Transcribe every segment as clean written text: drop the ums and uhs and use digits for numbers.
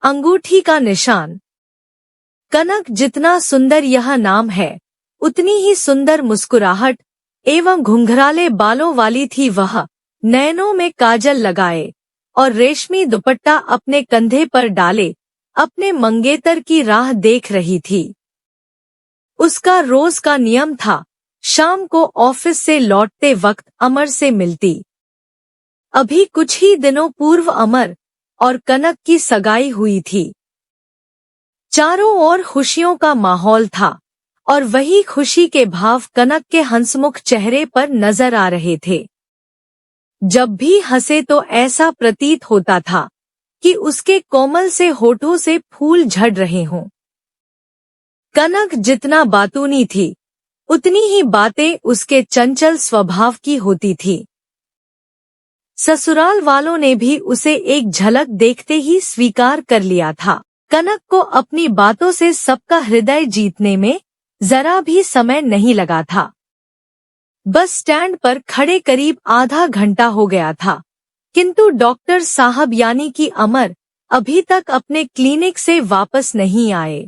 अंगूठी का निशान। कनक जितना सुंदर यह नाम है, उतनी ही सुंदर मुस्कुराहट एवं घुंघराले बालों वाली थी वह। नैनों में काजल लगाए और रेशमी दुपट्टा अपने कंधे पर डाले अपने मंगेतर की राह देख रही थी। उसका रोज का नियम था, शाम को ऑफिस से लौटते वक्त अमर से मिलती। अभी कुछ ही दिनों पूर्व अमर और कनक की सगाई हुई थी। चारों ओर खुशियों का माहौल था और वही खुशी के भाव कनक के हंसमुख चेहरे पर नजर आ रहे थे। जब भी हंसे तो ऐसा प्रतीत होता था कि उसके कोमल से होठों से फूल झड़ रहे हों। कनक जितना बातूनी थी, उतनी ही बातें उसके चंचल स्वभाव की होती थी। ससुराल वालों ने भी उसे एक झलक देखते ही स्वीकार कर लिया था। कनक को अपनी बातों से सबका हृदय जीतने में जरा भी समय नहीं लगा था। बस स्टैंड पर खड़े करीब आधा घंटा हो गया था, किंतु डॉक्टर साहब यानी कि अमर अभी तक अपने क्लिनिक से वापस नहीं आए।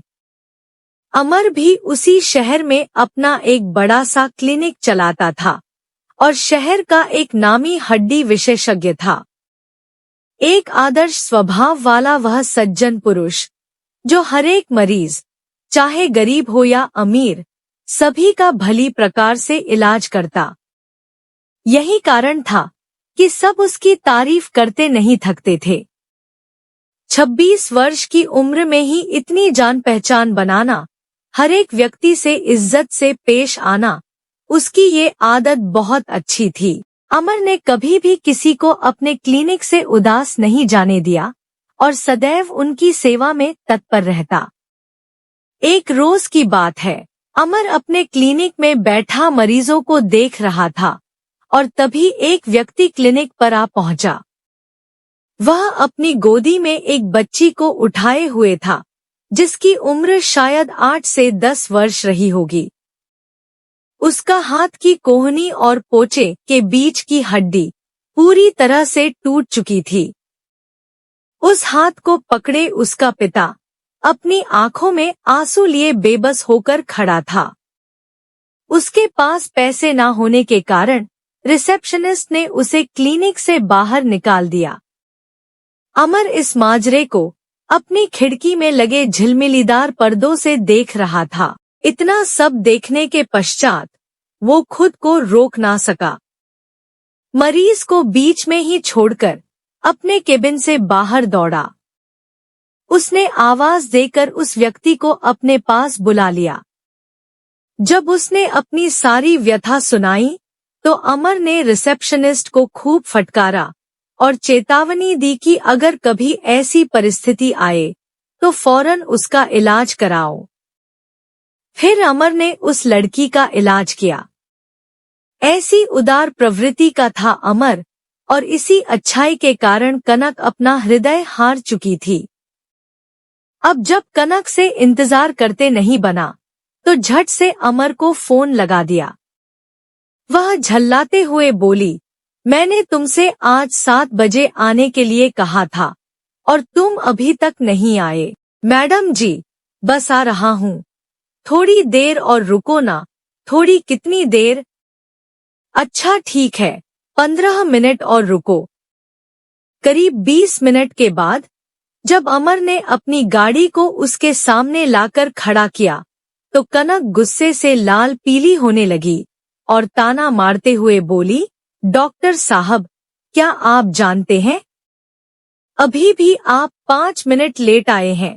अमर भी उसी शहर में अपना एक बड़ा सा क्लिनिक चलाता था और शहर का एक नामी हड्डी विशेषज्ञ था। एक आदर्श स्वभाव वाला वह सज्जन पुरुष, जो हरेक मरीज, चाहे गरीब हो या अमीर, सभी का भली प्रकार से इलाज करता। यही कारण था कि सब उसकी तारीफ करते नहीं थकते थे। 26 वर्ष की उम्र में ही इतनी जान पहचान बनाना, हरेक व्यक्ति से इज्जत से पेश आना, उसकी ये आदत बहुत अच्छी थी। अमर ने कभी भी किसी को अपने क्लिनिक से उदास नहीं जाने दिया और सदैव उनकी सेवा में तत्पर रहता। एक रोज की बात है, अमर अपने क्लिनिक में बैठा मरीजों को देख रहा था और तभी एक व्यक्ति क्लिनिक पर आ पहुंचा। वह अपनी गोदी में एक बच्ची को उठाए हुए था, जिसकी उम्र शायद 8 से 10 वर्ष रही होगी। उसका हाथ की कोहनी और पोचे के बीच की हड्डी पूरी तरह से टूट चुकी थी। उस हाथ को पकड़े उसका पिता अपनी आंखों में आंसू लिए बेबस होकर खड़ा था। उसके पास पैसे ना होने के कारण रिसेप्शनिस्ट ने उसे क्लिनिक से बाहर निकाल दिया। अमर इस माजरे को अपनी खिड़की में लगे झिलमिलीदार पर्दों से देख रहा था। इतना सब देखने के पश्चात वो खुद को रोक ना सका। मरीज को बीच में ही छोड़कर अपने केबिन से बाहर दौड़ा। उसने आवाज देकर उस व्यक्ति को अपने पास बुला लिया। जब उसने अपनी सारी व्यथा सुनाई तो अमर ने रिसेप्शनिस्ट को खूब फटकारा और चेतावनी दी कि अगर कभी ऐसी परिस्थिति आए तो फौरन उसका इलाज कराओ। फिर अमर ने उस लड़की का इलाज किया। ऐसी उदार प्रवृत्ति का था अमर और इसी अच्छाई के कारण कनक अपना हृदय हार चुकी थी। अब जब कनक से इंतजार करते नहीं बना तो झट से अमर को फोन लगा दिया। वह झल्लाते हुए बोली, मैंने तुमसे आज 7 बजे आने के लिए कहा था और तुम अभी तक नहीं आए। मैडम जी, बस आ रहा हूँ, थोड़ी देर और रुको ना। थोड़ी कितनी देर? अच्छा ठीक है, 15 मिनट और रुको। करीब 20 मिनट के बाद जब अमर ने अपनी गाड़ी को उसके सामने लाकर खड़ा किया तो कनक गुस्से से लाल पीली होने लगी और ताना मारते हुए बोली, डॉक्टर साहब, क्या आप जानते हैं, अभी भी आप 5 मिनट लेट आए हैं।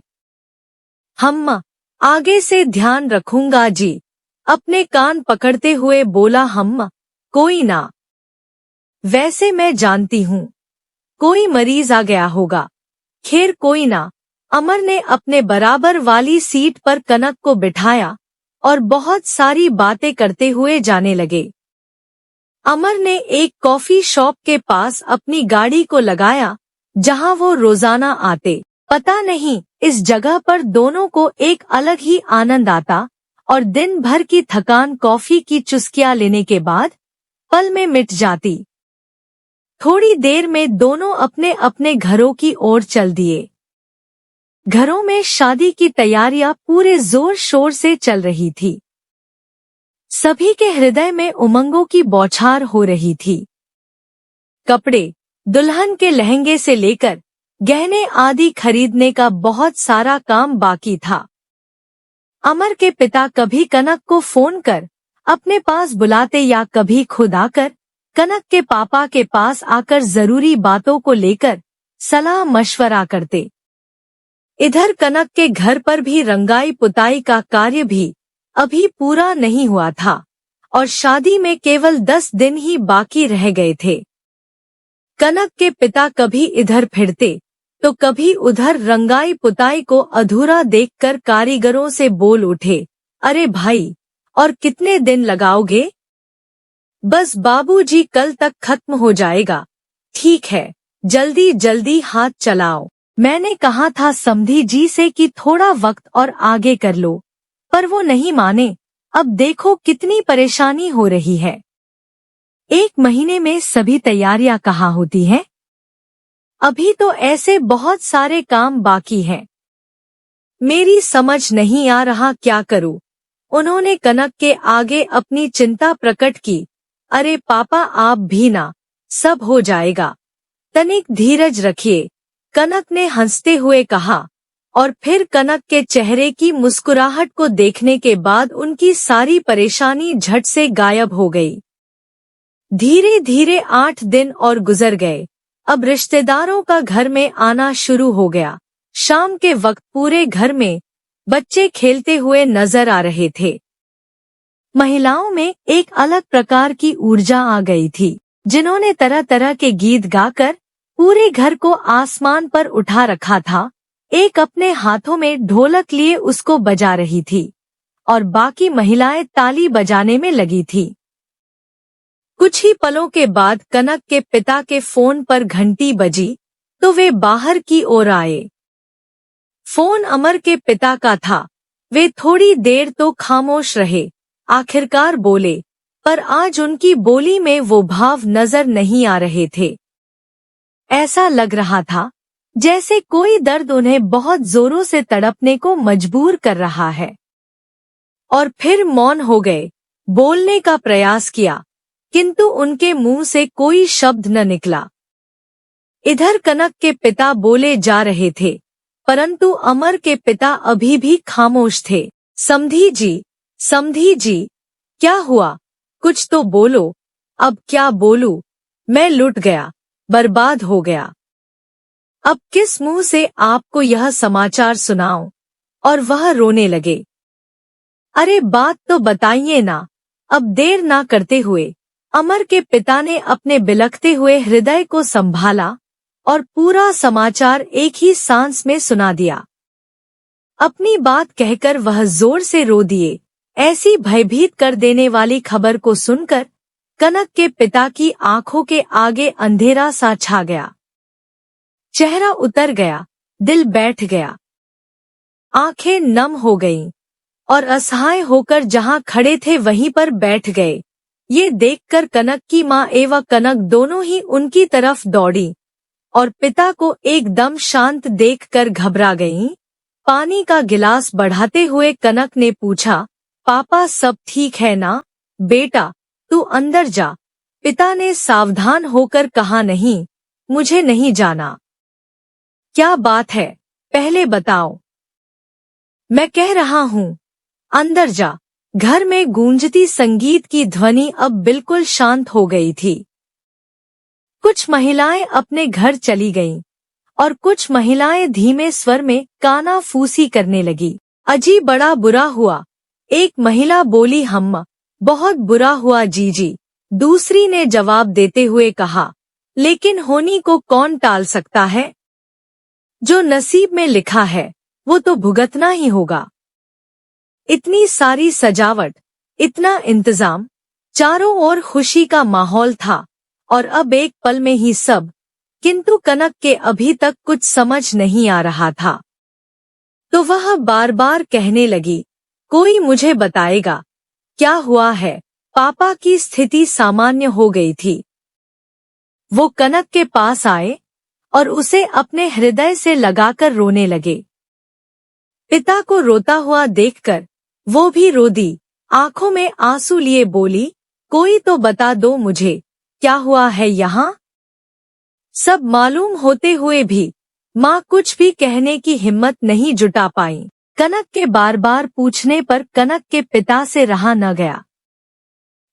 हम्मा, आगे से ध्यान रखूंगा जी। अपने कान पकड़ते हुए बोला हम्मा, कोई ना। वैसे मैं जानती हूँ, कोई मरीज आ गया होगा। खैर कोई ना। अमर ने अपने बराबर वाली सीट पर कनक को बिठाया और बहुत सारी बातें करते हुए जाने लगे। अमर ने एक कॉफी शॉप के पास अपनी गाड़ी को लगाया जहां वो रोजाना आते। पता नहीं इस जगह पर दोनों को एक अलग ही आनंद आता और दिन भर की थकान कॉफी की चुस्कियां लेने के बाद पल में मिट जाती। थोड़ी देर में दोनों अपने अपने घरों की ओर चल दिए। घरों में शादी की तैयारियां पूरे जोर शोर से चल रही थी। सभी के हृदय में उमंगों की बौछार हो रही थी। कपड़े, दुल्हन के लहंगे से लेकर गहने आदि खरीदने का बहुत सारा काम बाकी था। अमर के पिता कभी कनक को फोन कर अपने पास बुलाते या कभी खुद आकर कनक के पापा के पास आकर जरूरी बातों को लेकर सलाह मशवरा करते। इधर कनक के घर पर भी रंगाई पुताई का कार्य भी अभी पूरा नहीं हुआ था और शादी में केवल 10 दिन ही बाकी रह गए थे। कनक के पिता कभी इधर फिरते तो कभी उधर रंगाई पुताई को अधूरा देखकर कारीगरों से बोल उठे, अरे भाई, और कितने दिन लगाओगे? बस बाबूजी, कल तक खत्म हो जाएगा। ठीक है, जल्दी जल्दी हाथ चलाओ। मैंने कहा था समधी जी से कि थोड़ा वक्त और आगे कर लो, पर वो नहीं माने। अब देखो कितनी परेशानी हो रही है। 1 महीने में सभी तैयारियां कहाँ होती हैं? अभी तो ऐसे बहुत सारे काम बाकी हैं। मेरी समझ नहीं आ रहा क्या करूं। उन्होंने कनक के आगे अपनी चिंता प्रकट की। अरे पापा, आप भी ना, सब हो जाएगा, तनिक धीरज रखिए, कनक ने हंसते हुए कहा। और फिर कनक के चेहरे की मुस्कुराहट को देखने के बाद उनकी सारी परेशानी झट से गायब हो गई। धीरे धीरे 8 दिन और गुजर गए। अब रिश्तेदारों का घर में आना शुरू हो गया। शाम के वक्त पूरे घर में बच्चे खेलते हुए नजर आ रहे थे। महिलाओं में एक अलग प्रकार की ऊर्जा आ गई थी, जिन्होंने तरह तरह के गीत गाकर पूरे घर को आसमान पर उठा रखा था। एक अपने हाथों में ढोलक लिए उसको बजा रही थी और बाकी महिलाएं ताली बजाने में लगी थी। कुछ ही पलों के बाद कनक के पिता के फोन पर घंटी बजी तो वे बाहर की ओर आए। फोन अमर के पिता का था। वे थोड़ी देर तो खामोश रहे, आखिरकार बोले, पर आज उनकी बोली में वो भाव नजर नहीं आ रहे थे। ऐसा लग रहा था जैसे कोई दर्द उन्हें बहुत जोरों से तड़पने को मजबूर कर रहा है। और फिर मौन हो गए। बोलने का प्रयास किया, किंतु उनके मुंह से कोई शब्द न निकला। इधर कनक के पिता बोले जा रहे थे, परंतु अमर के पिता अभी भी खामोश थे। समधी जी, क्या हुआ? कुछ तो बोलो। अब क्या बोलूं? मैं लुट गया, बर्बाद हो गया। अब किस मुंह से आपको यह समाचार सुनाऊं? और वह रोने लगे। अरे बात तो बताइए ना। अब देर ना करते हुए अमर के पिता ने अपने बिलखते हुए हृदय को संभाला और पूरा समाचार एक ही सांस में सुना दिया। अपनी बात कहकर वह जोर से रो दिए। ऐसी भयभीत कर देने वाली खबर को सुनकर कनक के पिता की आंखों के आगे अंधेरा सा छा गया। चेहरा उतर गया, दिल बैठ गया, आंखें नम हो गईं और असहाय होकर जहां खड़े थे वहीं पर बैठ गए। ये देखकर कनक की माँ एवं कनक दोनों ही उनकी तरफ दौड़ी और पिता को एकदम शांत देखकर घबरा गईं। पानी का गिलास बढ़ाते हुए कनक ने पूछा, पापा सब ठीक है ना? बेटा तू अंदर जा, पिता ने सावधान होकर कहा। नहीं, मुझे नहीं जाना। क्या बात है, पहले बताओ। मैं कह रहा हूँ, अंदर जा। घर में गूंजती संगीत की ध्वनि अब बिल्कुल शांत हो गई थी। कुछ महिलाएं अपने घर चली गईं और कुछ महिलाएं धीमे स्वर में कानाफूसी करने लगी। अजी बड़ा बुरा हुआ, एक महिला बोली। हम बहुत बुरा हुआ जीजी, दूसरी ने जवाब देते हुए कहा। लेकिन होनी को कौन टाल सकता है? जो नसीब में लिखा है वो तो भुगतना ही होगा। इतनी सारी सजावट, इतना इंतजाम, चारों ओर खुशी का माहौल था और अब एक पल में ही सब। किंतु कनक के अभी तक कुछ समझ नहीं आ रहा था, तो वह बार बार कहने लगी, कोई मुझे बताएगा क्या हुआ है? पापा की स्थिति सामान्य हो गई थी। वो कनक के पास आए और उसे अपने हृदय से लगाकर रोने लगे। पिता को रोता हुआ देखकर वो भी रो दी। आंखों में आंसू लिए बोली, कोई तो बता दो मुझे, क्या हुआ है यहाँ? सब मालूम होते हुए भी माँ कुछ भी कहने की हिम्मत नहीं जुटा पाई। कनक के बार बार पूछने पर कनक के पिता से रहा न गया।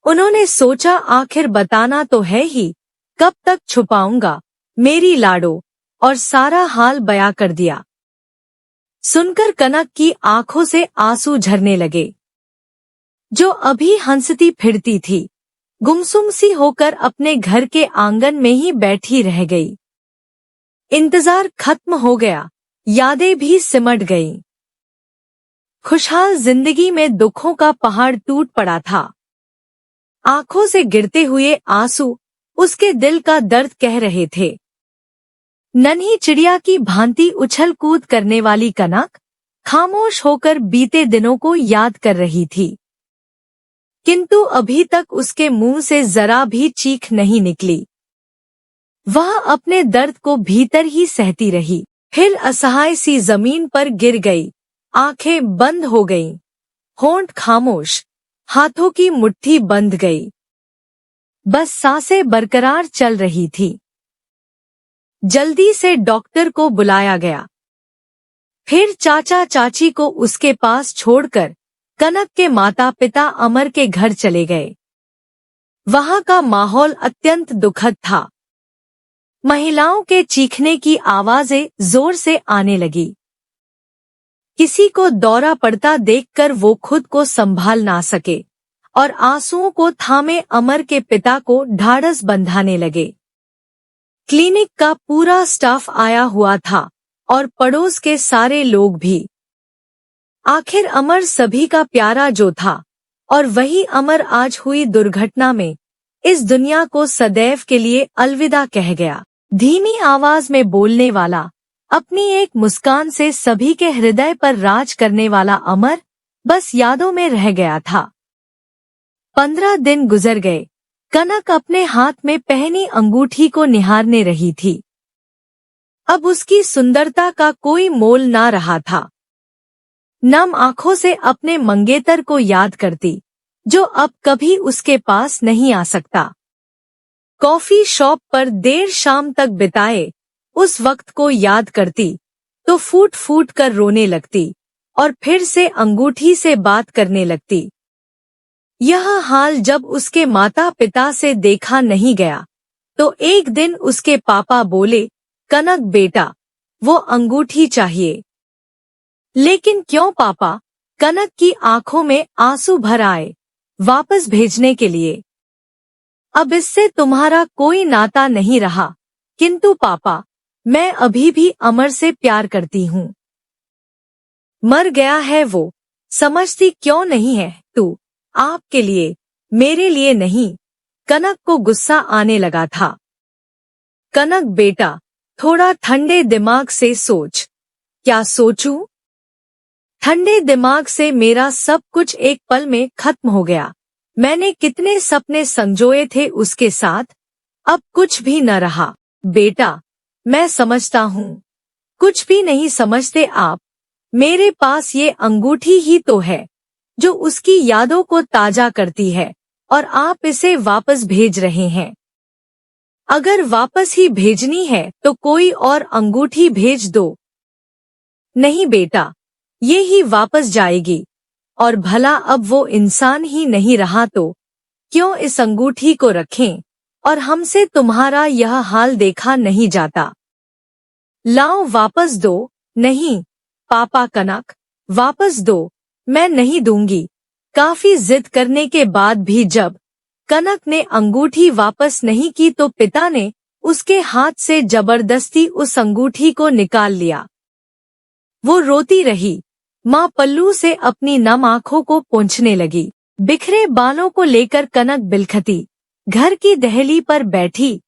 उन्होंने सोचा आखिर बताना तो है ही, कब तक छुपाऊंगा मेरी लाडो, और सारा हाल बयां कर दिया। सुनकर कनक की आंखों से आंसू झरने लगे। जो अभी हंसती फिरती थी, गुमसुम सी होकर अपने घर के आंगन में ही बैठी रह गई। इंतजार खत्म हो गया, यादें भी सिमट गईं। खुशहाल जिंदगी में दुखों का पहाड़ टूट पड़ा था। आंखों से गिरते हुए आंसू उसके दिल का दर्द कह रहे थे। नन्ही चिड़िया की भांति उछल कूद करने वाली कनक खामोश होकर बीते दिनों को याद कर रही थी, किंतु अभी तक उसके मुंह से जरा भी चीख नहीं निकली। वह अपने दर्द को भीतर ही सहती रही। फिर असहाय सी जमीन पर गिर गई, आंखें बंद हो गईं, होंठ खामोश, हाथों की मुट्ठी बंध गई। बस सांसें बरकरार चल रही थी। जल्दी से डॉक्टर को बुलाया गया। फिर चाचा चाची को उसके पास छोड़कर कनक के माता पिता अमर के घर चले गए। वहां का माहौल अत्यंत दुखद था। महिलाओं के चीखने की आवाजें जोर से आने लगी। किसी को दौरा पड़ता देखकर वो खुद को संभाल ना सके और आंसुओं को थामे अमर के पिता को ढाढ़स बंधाने लगे। क्लिनिक का पूरा स्टाफ आया हुआ था और पड़ोस के सारे लोग भी। आखिर अमर सभी का प्यारा जो था, और वही अमर आज हुई दुर्घटना में इस दुनिया को सदैव के लिए अलविदा कह गया। धीमी आवाज में बोलने वाला, अपनी एक मुस्कान से सभी के हृदय पर राज करने वाला अमर बस यादों में रह गया था। 15 दिन गुजर गए। कनक अपने हाथ में पहनी अंगूठी को निहारने रही थी। अब उसकी सुंदरता का कोई मोल ना रहा था। नम आंखों से अपने मंगेतर को याद करती, जो अब कभी उसके पास नहीं आ सकता। कॉफी शॉप पर देर शाम तक बिताए उस वक्त को याद करती तो फूट फूट कर रोने लगती और फिर से अंगूठी से बात करने लगती। यह हाल जब उसके माता पिता से देखा नहीं गया तो एक दिन उसके पापा बोले, कनक बेटा, वो अंगूठी चाहिए। लेकिन क्यों पापा? कनक की आंखों में आंसू भर आए। वापस भेजने के लिए। अब इससे तुम्हारा कोई नाता नहीं रहा, किंतु पापा, मैं अभी भी अमर से प्यार करती हूँ। मर गया है वो, समझती क्यों नहीं है तू? आपके लिए, मेरे लिए नहीं। कनक को गुस्सा आने लगा था। कनक बेटा, थोड़ा ठंडे दिमाग से सोच। क्या सोचूं? ठंडे दिमाग से मेरा सब कुछ एक पल में खत्म हो गया। मैंने कितने सपने संजोए थे उसके साथ, अब कुछ भी न रहा। बेटा, मैं समझता हूँ। कुछ भी नहीं समझते आप। मेरे पास ये अंगूठी ही तो है जो उसकी यादों को ताजा करती है, और आप इसे वापस भेज रहे हैं। अगर वापस ही भेजनी है तो कोई और अंगूठी भेज दो। नहीं बेटा, ये ही वापस जाएगी, और भला अब वो इंसान ही नहीं रहा तो क्यों इस अंगूठी को रखें, और हमसे तुम्हारा यह हाल देखा नहीं जाता। लाओ वापस दो। नहीं पापा, कनक वापस दो। मैं नहीं दूंगी। काफी जिद करने के बाद भी जब कनक ने अंगूठी वापस नहीं की तो पिता ने उसके हाथ से जबरदस्ती उस अंगूठी को निकाल लिया। वो रोती रही। माँ पल्लू से अपनी नम आंखों को पोंछने लगी। बिखरे बालों को लेकर कनक बिलखती घर की दहली पर बैठी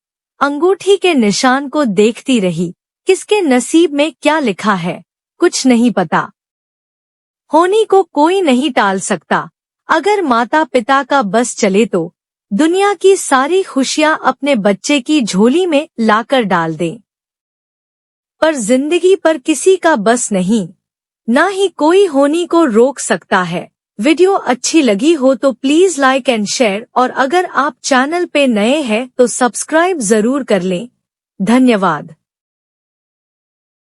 अंगूठी के निशान को देखती रही। किसके नसीब में क्या लिखा है, कुछ नहीं पता। होनी को कोई नहीं टाल सकता। अगर माता पिता का बस चले तो दुनिया की सारी खुशियां अपने बच्चे की झोली में लाकर डाल दें, पर जिंदगी पर किसी का बस नहीं। ना ही कोई होनी को रोक सकता है। वीडियो अच्छी लगी हो तो प्लीज लाइक एंड शेयर, और अगर आप चैनल पे नए हैं तो सब्सक्राइब जरूर कर लें। धन्यवाद।